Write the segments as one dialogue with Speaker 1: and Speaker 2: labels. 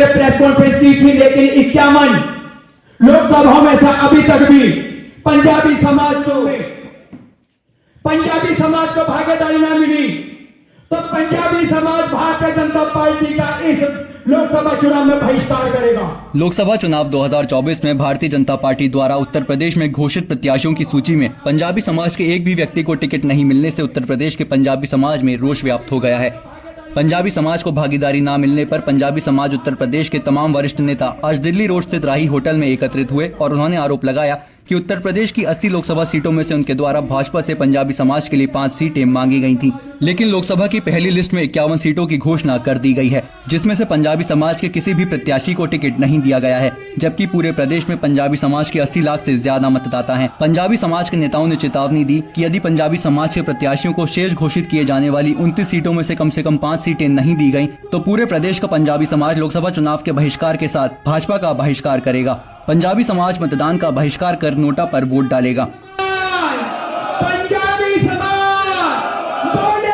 Speaker 1: Press conference की थी, लेकिन 51 लोकसभा में से अभी तक भी पंजाबी समाज को भागीदारी ना मिली। तो पंजाबी समाज भारतीय जनता पार्टी का इस लोकसभा चुनाव में बहिष्कार करेगा।
Speaker 2: लोकसभा चुनाव 2024 में भारतीय जनता पार्टी द्वारा उत्तर प्रदेश में घोषित प्रत्याशियों की सूची में पंजाबी समाज के एक भी व्यक्ति को टिकट नहीं मिलने से उत्तर प्रदेश के पंजाबी समाज में रोष व्याप्त हो गया है। पंजाबी समाज को भागीदारी न मिलने पर पंजाबी समाज उत्तर प्रदेश के तमाम वरिष्ठ नेता आज दिल्ली रोड स्थित राही होटल में एकत्रित हुए और उन्होंने आरोप लगाया कि उत्तर प्रदेश की 80 लोकसभा सीटों में से उनके द्वारा भाजपा से पंजाबी समाज के लिए 5 सीटें मांगी गई थीं, लेकिन लोकसभा की पहली लिस्ट में 51 सीटों की घोषणा कर दी गई है, जिसमें से पंजाबी समाज के किसी भी प्रत्याशी को टिकट नहीं दिया गया है, जबकि पूरे प्रदेश में पंजाबी समाज के 80 लाख से ज्यादा मतदाता हैं। पंजाबी समाज के नेताओं ने चेतावनी दी कि यदि पंजाबी समाज के प्रत्याशियों को शेष घोषित किए जाने वाली 29 सीटों में से कम 5 सीटें नहीं दी गयी तो पूरे प्रदेश का पंजाबी समाज लोकसभा चुनाव के बहिष्कार के साथ भाजपा का बहिष्कार करेगा। पंजाबी समाज मतदान का बहिष्कार कर नोटा पर वोट डालेगा।
Speaker 1: पंजाबी समाज बोले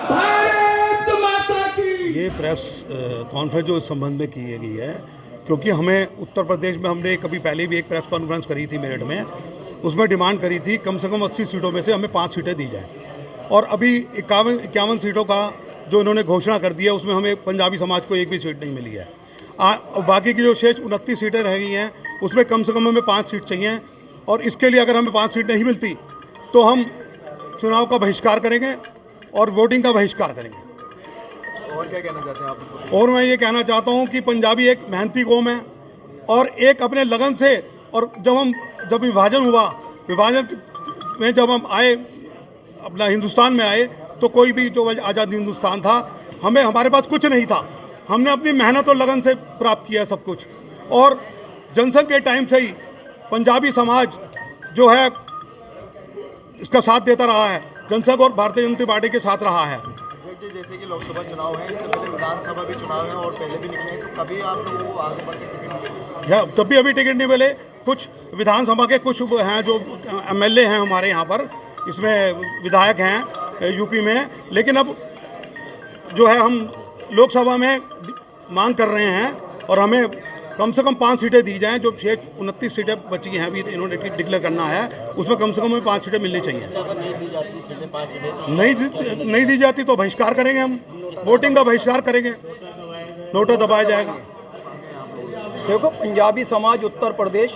Speaker 1: भारत माता की।
Speaker 3: ये प्रेस कॉन्फ्रेंस जो इस संबंध में की गई है, क्योंकि हमें उत्तर प्रदेश में हमने कभी पहले भी एक प्रेस कॉन्फ्रेंस करी थी मेरठ में, उसमें डिमांड करी थी कम से कम 80 सीटों में से हमें 5 सीटें दी जाएँ, और अभी 51 सीटों का जो इन्होंने घोषणा कर दी है उसमें हमें पंजाबी समाज को एक भी सीट नहीं मिली है। बाकी की जो शेष 29 सीटें रह गई हैं उसमें कम से कम हमें 5 सीट चाहिए, और इसके लिए अगर हमें 5 सीट नहीं मिलती तो हम चुनाव का बहिष्कार करेंगे और वोटिंग का बहिष्कार करेंगे।
Speaker 4: और क्या कहना चाहते हैं आप?
Speaker 3: और मैं ये कहना चाहता हूँ कि पंजाबी एक मेहनती कौम है और एक अपने लगन से, और जब विभाजन हुआ, विभाजन में जब हम आए अपना हिंदुस्तान में आए तो कोई भी जो आज़ाद हिंदुस्तान था, हमारे पास कुछ नहीं था, हमने अपनी मेहनत और लगन से प्राप्त किया सब कुछ, और जनसंघ के टाइम से ही पंजाबी समाज जो है इसका साथ देता रहा है, जनसंघ और भारतीय जनता पार्टी के साथ रहा है।
Speaker 4: जैसे कि लोकसभा चुनाव है, इससे पहले विधानसभा भी चुनाव है और पहले भी निकले, तो कभी आप लोगों को आगे बढ़ के टिकट मिले?
Speaker 3: तब भी अभी टिकट नहीं मिले। कुछ विधानसभा के कुछ हैं जो MLA हैं हमारे यहाँ पर, इसमें विधायक हैं यूपी में, लेकिन अब जो है हम लोकसभा में मांग कर रहे हैं और हमें कम से कम 5 सीटें दी जाएं। जो 29 सीटें बची हैं अभी इन्होंने डिक्लेयर करना है, उसमें कम से कम हमें 5 सीटें मिलनी चाहिए। नहीं दी जाती तो बहिष्कार करेंगे, हम वोटिंग का बहिष्कार करेंगे, नोटा दबाया जाएगा।
Speaker 5: देखो, पंजाबी समाज उत्तर प्रदेश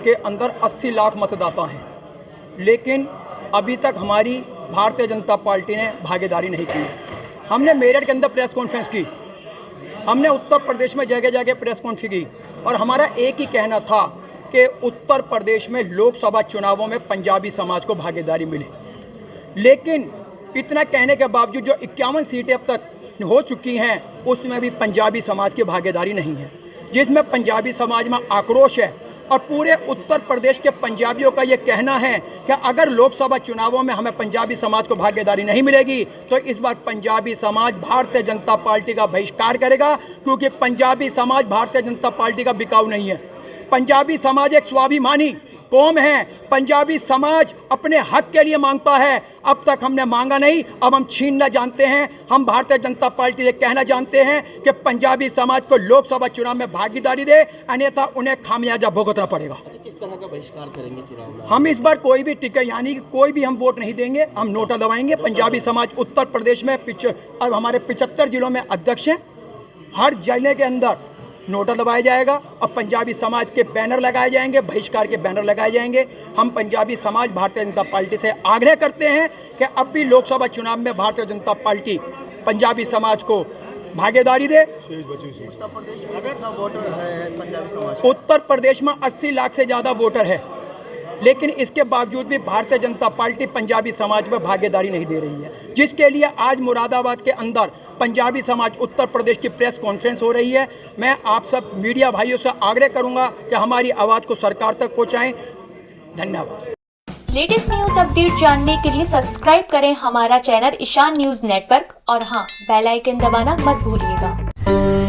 Speaker 5: के अंदर 80 लाख मतदाता हैं, लेकिन अभी तक हमारी भारतीय जनता पार्टी ने भागीदारी नहीं की। हमने मेरठ के अंदर प्रेस कॉन्फ्रेंस की, हमने उत्तर प्रदेश में जगह जगह प्रेस कॉन्फ्रेंस की, और हमारा एक ही कहना था कि उत्तर प्रदेश में लोकसभा चुनावों में पंजाबी समाज को भागीदारी मिले। लेकिन इतना कहने के बावजूद जो 51 सीटें अब तक हो चुकी हैं उसमें भी पंजाबी समाज की भागीदारी नहीं है, जिसमें पंजाबी समाज में आक्रोश है। और पूरे उत्तर प्रदेश के पंजाबियों का ये कहना है कि अगर लोकसभा चुनावों में हमें पंजाबी समाज को भागीदारी नहीं मिलेगी तो इस बार पंजाबी समाज भारतीय जनता पार्टी का बहिष्कार करेगा, क्योंकि पंजाबी समाज भारतीय जनता पार्टी का बिकाऊ नहीं है। पंजाबी समाज एक स्वाभिमानी कौम है, पंजाबी समाज अपने हक के लिए मांगता है। अब तक हमने मांगा नहीं, अब हम छीनना जानते हैं। हम भारतीय जनता पार्टी से कहना जानते हैं कि पंजाबी समाज को लोकसभा चुनाव में भागीदारी दे, अन्यथा उन्हें खामियाजा भुगतना पड़ेगा।
Speaker 6: किस तरह का बहिष्कार करेंगे चुनाव में?
Speaker 5: हम इस बार कोई भी टिकट यानी कि कोई भी हम वोट नहीं देंगे, हम नोटा दबाएंगे। पंजाबी समाज उत्तर प्रदेश में अब हमारे 75 जिलों में अध्यक्ष हैं, हर जिले के अंदर नोटा दबाया जाएगा और पंजाबी समाज के बैनर लगाए जाएंगे, बहिष्कार के बैनर लगाए जाएंगे। हम पंजाबी समाज भारतीय जनता पार्टी से आग्रह करते हैं कि अब भी लोकसभा चुनाव में भारतीय जनता पार्टी पंजाबी समाज को भागीदारी दे। उत्तर प्रदेश में 80 लाख से ज़्यादा वोटर है, लेकिन इसके बावजूद भी भारतीय जनता पार्टी पंजाबी समाज में भागीदारी नहीं दे रही है, जिसके लिए आज मुरादाबाद के अंदर पंजाबी समाज उत्तर प्रदेश की प्रेस कॉन्फ्रेंस हो रही है। मैं आप सब मीडिया भाइयों से आग्रह करूंगा कि हमारी आवाज़ को सरकार तक पहुंचाएं। धन्यवाद।
Speaker 7: लेटेस्ट न्यूज अपडेट जानने के लिए सब्सक्राइब करें हमारा चैनल ईशान न्यूज नेटवर्क, और हाँ, बेल आइकन दबाना मत भूलिएगा।